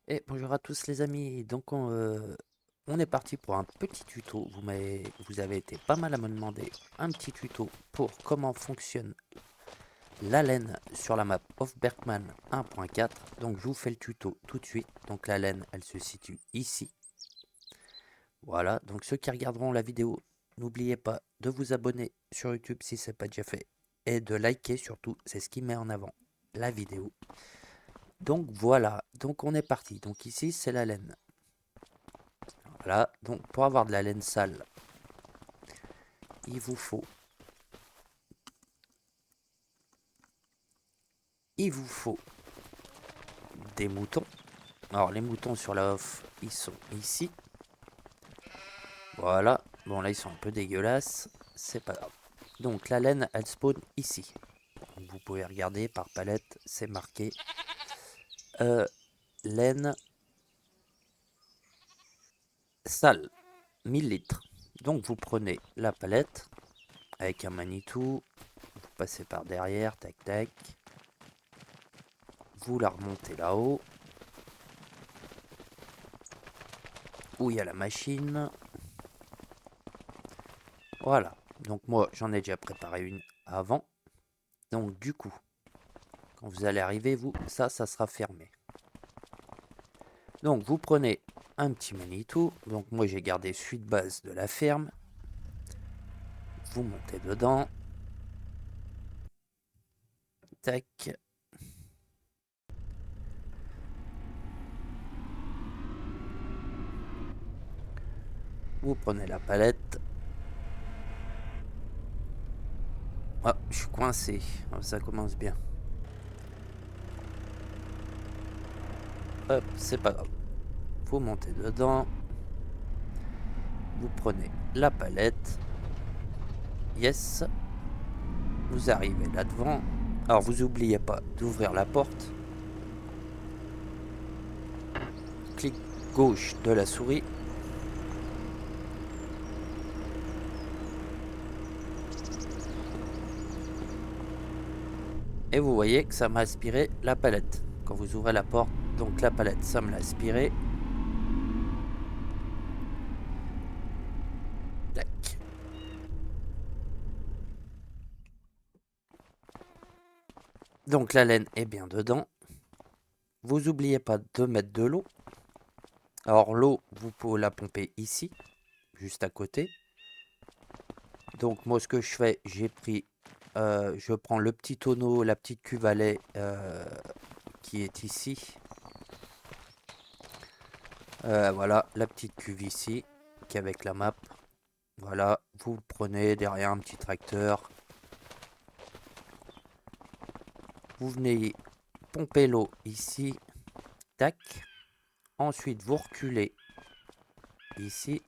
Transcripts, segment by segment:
Et bonjour à tous les amis, donc on est parti pour un petit tuto. Vous avez été pas mal à me demander un petit tuto pour comment fonctionne la laine sur la map of Berkman 1.4. Donc je vous fais le tuto tout de suite. Donc la laine elle se situe ici. Voilà, donc ceux qui regarderont la vidéo, n'oubliez pas de vous abonner sur YouTube si ce n'est pas déjà fait. Et de liker surtout, c'est ce qui met en avant la vidéo. Donc voilà, donc on est parti. Donc ici c'est la laine. Voilà, donc pour avoir de la laine sale, il vous faut, il vous faut des moutons. Alors les moutons sur la off, ils sont ici. Voilà, bon là ils sont un peu dégueulasses, c'est pas grave. Donc la laine, elle spawn ici. Donc, vous pouvez regarder par palette, c'est marqué laine sale, 1000 litres. Donc vous prenez la palette avec un Manitou, vous passez par derrière, tac tac. Vous la remontez là-haut, où il y a la machine. Voilà, donc moi j'en ai déjà préparé une avant. Donc du coup, quand vous allez arriver, vous, ça sera fermé. Donc vous prenez un petit Manitou. Donc moi j'ai gardé celui de base de la ferme. Vous montez dedans. Tac. Vous prenez la palette. Ah, je suis coincé. Ah, ça commence bien. Hop, c'est pas grave. Vous montez dedans. Vous prenez la palette. Yes. Vous arrivez là devant. Alors vous n'oubliez pas d'ouvrir la porte. Clic gauche de la souris. Et vous voyez que ça m'a aspiré la palette. Quand vous ouvrez la porte, donc la palette, ça me l'a aspiré. Tac. Donc la laine est bien dedans. Vous n'oubliez pas de mettre de l'eau. Alors l'eau, vous pouvez la pomper ici, juste à côté. Donc moi ce que je fais, j'ai pris, je prends le petit tonneau, la petite cuve à lait qui est ici. Voilà, la petite cuve ici, qui est avec la map. Voilà, vous le prenez derrière un petit tracteur. Vous venez pomper l'eau ici. Tac. Ensuite, vous reculez ici.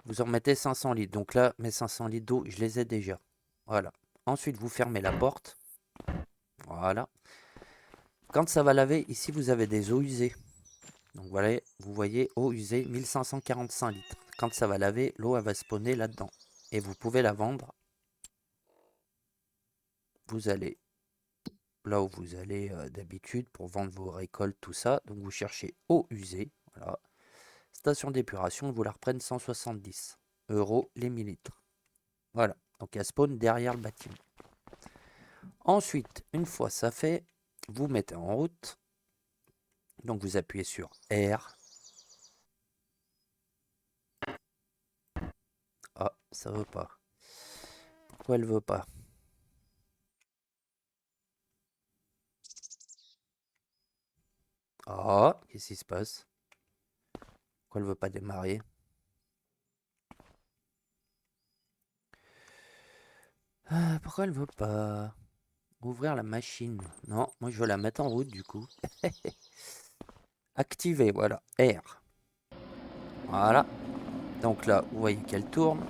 Vous en mettez 500 litres. Donc là, mes 500 litres d'eau, je les ai déjà. Voilà. Ensuite, vous fermez la porte. Voilà. Quand ça va laver, ici, vous avez des eaux usées. Donc voilà, vous voyez, eau usée, 1545 litres. Quand ça va laver, l'eau, elle va spawner là-dedans. Et vous pouvez la vendre. Vous allez là où vous allez d'habitude pour vendre vos récoltes, tout ça. Donc vous cherchez eau usée. Voilà. Station d'épuration, vous la reprennent 170 € les millilitres. Voilà. Donc elle spawn derrière le bâtiment. Ensuite, une fois ça fait, vous mettez en route. Donc vous appuyez sur R. Ah, ça veut pas. Pourquoi elle veut pas? Ah, qu'est-ce qui se passe? Pourquoi elle veut pas démarrer? Ah, pourquoi elle veut pas ouvrir la machine? Non, moi je veux la mettre en route du coup. Activer, voilà, R. Voilà. Donc là, vous voyez qu'elle tourne.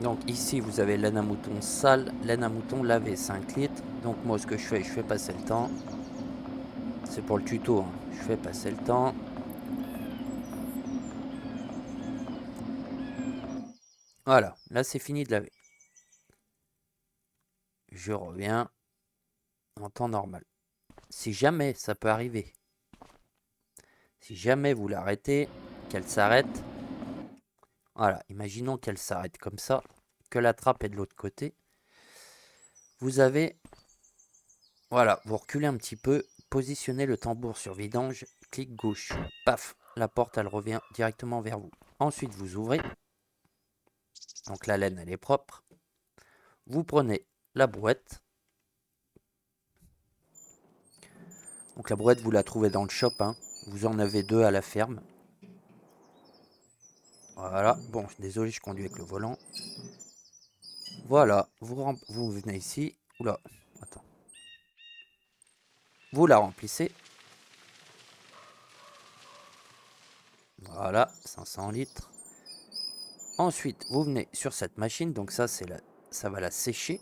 Donc ici, vous avez laine à mouton sale, laine à mouton lavé 5 litres. Donc moi, ce que je fais passer le temps. C'est pour le tuto, hein. Je fais passer le temps. Voilà, là c'est fini de laver. Je reviens en temps normal. si jamais ça peut arriver, si jamais vous l'arrêtez, qu'elle s'arrête, voilà, imaginons qu'elle s'arrête comme ça, que la trappe est de l'autre côté, vous avez, voilà, vous reculez un petit peu, positionnez le tambour sur vidange, clic gauche, paf, la porte elle revient directement vers vous. Ensuite vous ouvrez, donc la laine elle est propre, vous prenez la brouette, donc la brouette vous la trouvez dans le shop, hein. Vous en avez 2 à la ferme. Voilà, bon, désolé, je conduis avec le volant. Voilà, vous venez ici. Oula, attends. Vous la remplissez. Voilà, 500 litres. Ensuite, vous venez sur cette machine. Donc ça, ça va la sécher.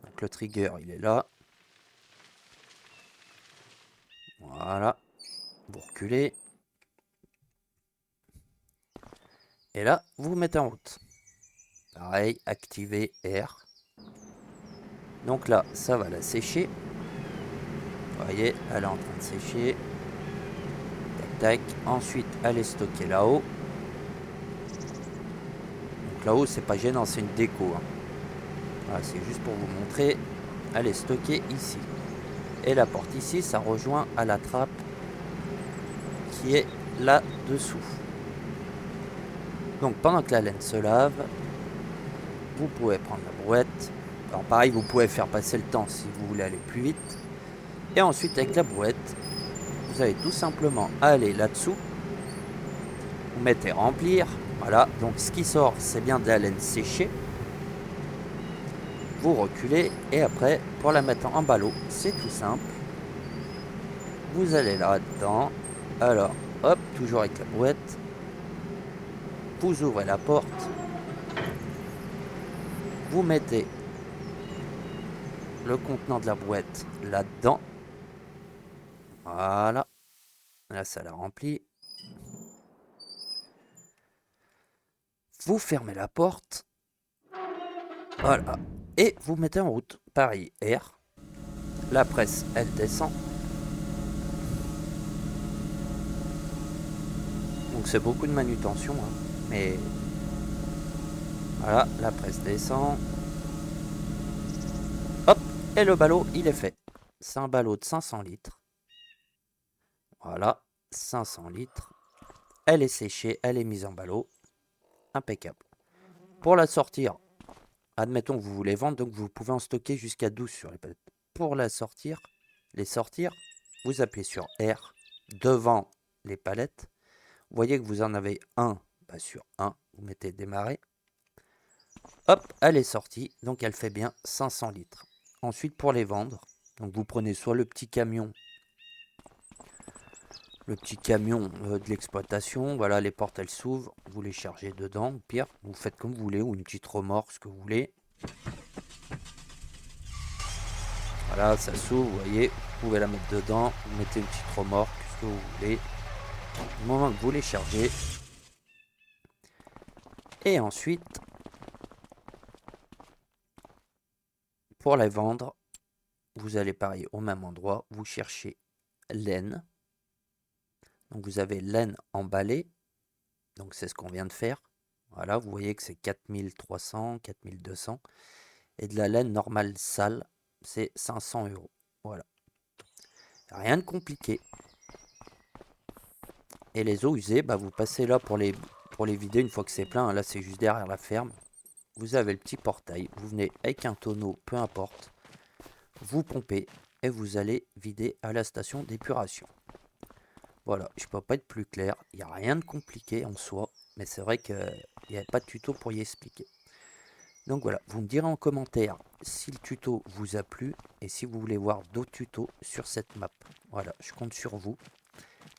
Donc le trigger, il est là. Voilà. Vous reculez. Et là, vous vous mettez en route. Pareil, activez R. Donc là, ça va la sécher. Vous voyez, elle est en train de sécher. Tac, tac. Ensuite, elle est stockée là-haut. Donc là-haut, c'est pas gênant, c'est une déco, hein. Voilà, c'est juste pour vous montrer. Elle est stockée ici. Et la porte ici, ça rejoint à la trappe qui est là-dessous. Donc pendant que la laine se lave, vous pouvez prendre la brouette. Alors pareil, vous pouvez faire passer le temps si vous voulez aller plus vite. Et ensuite avec la brouette, vous allez tout simplement aller là-dessous. Vous mettez remplir. Voilà, donc ce qui sort, c'est bien de la laine séchée. Vous reculez et après, pour la mettre en ballot, c'est tout simple. Vous allez là-dedans. Alors, hop, toujours avec la brouette. Vous ouvrez la porte. Vous mettez le contenant de la brouette là-dedans. Voilà. Là, ça la remplit. Vous fermez la porte. Voilà. Et vous mettez en route. Pareil, R. La presse, elle descend. Donc c'est beaucoup de manutention, hein. Mais voilà, la presse descend. Hop, et le ballot, il est fait. C'est un ballot de 500 litres. Voilà, 500 litres. Elle est séchée, elle est mise en ballot. Impeccable. Pour la sortir, admettons que vous voulez vendre, donc vous pouvez en stocker jusqu'à 12 sur les palettes. Pour les sortir, vous appuyez sur R devant les palettes. Vous voyez que vous en avez un, sur 1, vous mettez démarrer. Hop, elle est sortie, donc elle fait bien 500 litres. Ensuite, pour les vendre, donc vous prenez soit le petit camion de l'exploitation, voilà, les portes elles s'ouvrent, vous les chargez dedans, au pire, vous faites comme vous voulez, ou une petite remorque, ce que vous voulez. Voilà, ça s'ouvre, vous voyez, vous pouvez la mettre dedans, vous mettez une petite remorque, ce que vous voulez. Du moment que vous les chargez. Et ensuite, pour les vendre, vous allez pareil au même endroit, vous cherchez laine. Donc vous avez laine emballée, donc c'est ce qu'on vient de faire. Voilà, vous voyez que c'est 4300, 4200. Et de la laine normale sale, c'est 500 €. Voilà. Rien de compliqué. Et les eaux usées, vous passez là pour les vider une fois que c'est plein. Là, c'est juste derrière la ferme. Vous avez le petit portail. Vous venez avec un tonneau, peu importe. Vous pompez et vous allez vider à la station d'épuration. Voilà, je ne peux pas être plus clair. Il n'y a rien de compliqué en soi. Mais c'est vrai qu'il n'y a pas de tuto pour y expliquer. Donc voilà, vous me direz en commentaire si le tuto vous a plu et si vous voulez voir d'autres tutos sur cette map. Voilà, je compte sur vous.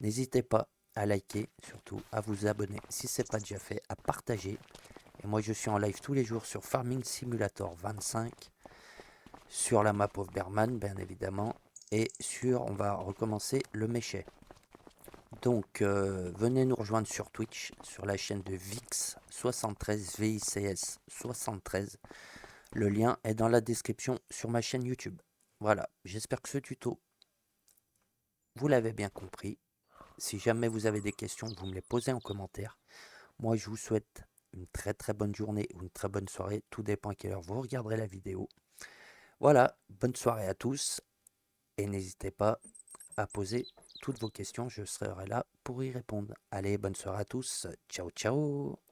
N'hésitez pas à liker, surtout à vous abonner si ce n'est pas déjà fait, à partager. Et moi je suis en live tous les jours sur Farming Simulator 25, sur la map of Berman bien évidemment, et on va recommencer le méchet. Donc venez nous rejoindre sur Twitch, sur la chaîne de VIX73, VICS73. Le lien est dans la description sur ma chaîne YouTube. Voilà, j'espère que ce tuto vous l'avez bien compris. Si jamais vous avez des questions, vous me les posez en commentaire. Moi, je vous souhaite une très très bonne journée ou une très bonne soirée. Tout dépend à quelle heure vous regarderez la vidéo. Voilà, bonne soirée à tous et n'hésitez pas à poser toutes vos questions. Je serai là pour y répondre. Allez, bonne soirée à tous. Ciao, ciao.